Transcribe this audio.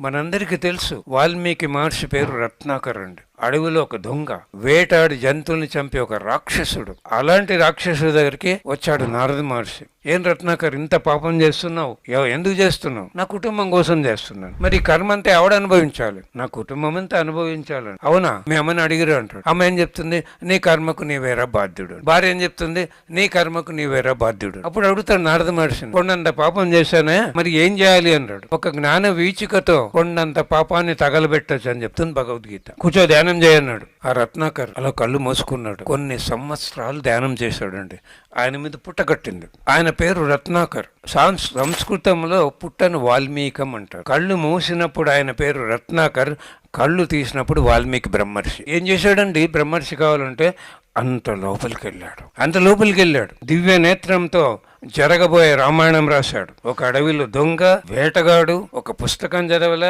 మనందరికీ తెలుసు వాల్మీకి మహర్షి పేరు రత్నాకర్ అండి. అడవిలో ఒక దొంగ, వేటాడి జంతువుల్ని చంపి ఒక రాక్షసుడు. అలాంటి రాక్షసుడి దగ్గరికి వచ్చాడు నారద మహర్షి. ఏం రత్నాకర్, ఇంత పాపం చేస్తున్నావు? ఎందుకు చేస్తున్నావు? నా కుటుంబం కోసం చేస్తున్నాను. మరి కర్మ అంతా ఎవడు అనుభవించాలి? నా కుటుంబం అంతా అనుభవించాలని. అవునా? మీ అమ్మని అడిగిరు అంటాడు. అమ్మ ఏం చెప్తుంది? నీ కర్మకు నీవేరా బాధ్యుడు. భార్య ఏం చెప్తుంది? నీ కర్మకు నీవేరా బాధ్యుడు. అప్పుడు అడుగుతాడు నారద మహర్షిని, కొండంత పాపం చేశానే, మరి ఏం చేయాలి అన్నాడు. ఒక జ్ఞాన వీచికతో కొండంత పాపాన్ని తగలబెట్టచ్చు అని చెప్తుంది భగవద్గీత. కూర్చో ధ్యానం చేయన్నాడు. ఆ రత్నాకర్ అలా కళ్ళు మూసుకున్నాడు. కొన్ని సంవత్సరాలు ధ్యానం చేశాడండి. ఆయన మీద పుట్ట కట్టింది. ఆయన పేరు రత్నాకర్. సంస్కృతంలో పుట్టను వాల్మీకం అంటారు. కళ్ళు మూసినప్పుడు ఆయన పేరు రత్నాకర్, కళ్ళు తీసినప్పుడు వాల్మీకి బ్రహ్మర్షి. ఏం చేశాడండి బ్రహ్మర్షి కావాలంటే? అంత లోపలికి వెళ్ళాడు. దివ్య నేత్రంతో జరగబోయే రామాయణం రాశాడు. ఒక అడవిలో దొంగ, వేటగాడు, ఒక పుస్తకం చదవలే,